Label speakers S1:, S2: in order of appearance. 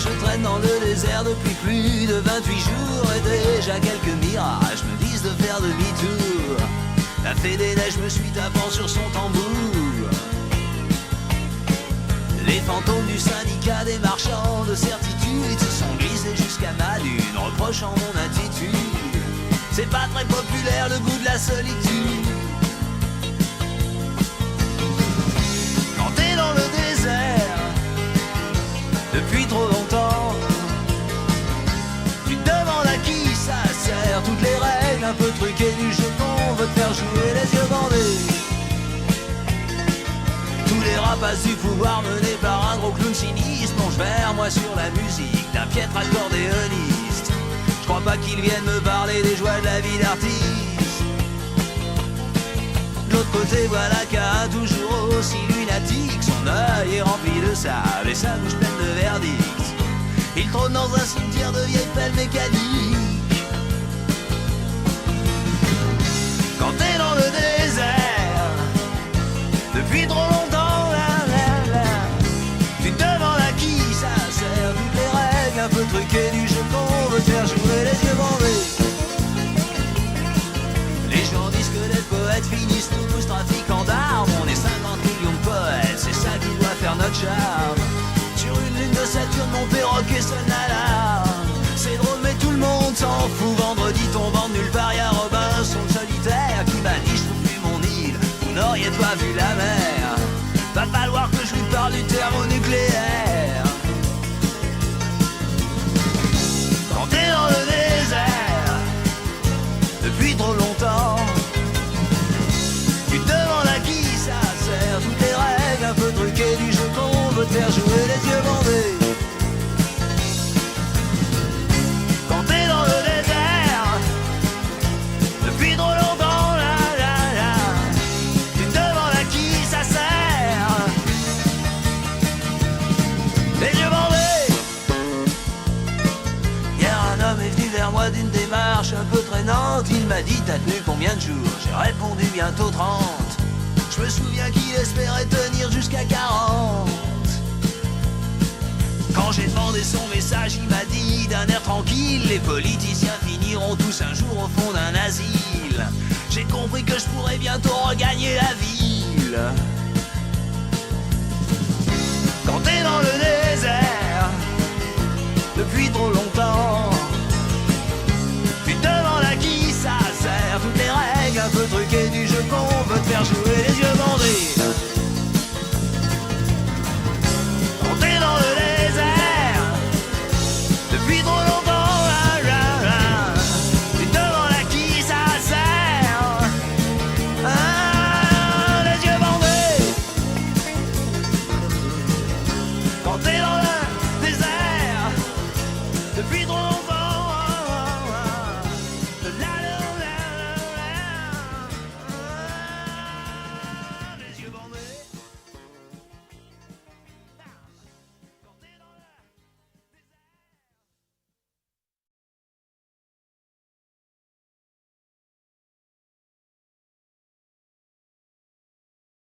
S1: je traîne dans le désert depuis plus de 28 jours. Et déjà quelques mirages me disent de faire demi-tour. La fée des neiges me suit tapant sur son tambour. Les fantômes du syndicat des marchands de certitude se sont glissés jusqu'à ma lune, reprochant mon attitude. C'est pas très populaire le goût de la solitude. Quand t'es dans le désert depuis trop longtemps, tu te demandes à qui ça sert. Toutes les règles un peu truquées du jeu qu'on veut te faire jouer les yeux bandés. Tous les rapaces du pouvoir menés par un gros clown sinistre plongent vers moi sur la musique d'un piètre accordéoniste. Je crois pas qu'ils viennent me parler des joies de la vie d'artiste. De l'autre côté, voilà qu'un toujours aussi lunatique, son œil est rempli de sable et sa bouche pleine de verdict. Il trône dans un cimetière de vieilles pelles mécaniques. Quand t'es dans le désert depuis trop longtemps, tu te demandes à qui ça sert. Toutes les règles un peu truquées du jeu qu'on veut te faire jouer les yeux bandés. Les gens disent que les poètes finissent tous trafiquants d'armes. On est 50 millions de poètes, c'est ça qui doit faire notre charme. Sur une lune de Saturne, mon perroquet sonne l'alarme. C'est drôle mais tout le monde s'en fout. Vendredi tombant de nulle part, y'a Robinson le solitaire qui m'a dit: je trouve plus mon île, vous n'auriez pas vu la mer. Va falloir que je lui parle du thermonucléaire. Quand t'es dans le désert depuis trop longtemps, tu te demandes à qui ça sert. Toutes les règles un peu truquées du jeu qu'on veut te faire jouer les yeux bandés. Quand t'es dans le désert depuis trop longtemps, tu te demandes à qui ça sert. Les yeux bandés. Hier un homme est venu vers moi d'une démarche un peu traînante. Il m'a dit: t'as tenu combien de jours? J'ai répondu: bientôt 30. Je me souviens qu'il espérait tenir jusqu'à 40. Quand j'ai demandé son message, il m'a dit d'un air tranquille: les politiciens finiront tous un jour au fond d'un asile. J'ai compris que je pourrais bientôt regagner la ville. Quand t'es dans le désert depuis trop longtemps, tu te demandes à qui ça sert. Toutes les règles un peu truquées du jeu qu'on veut te faire jouer les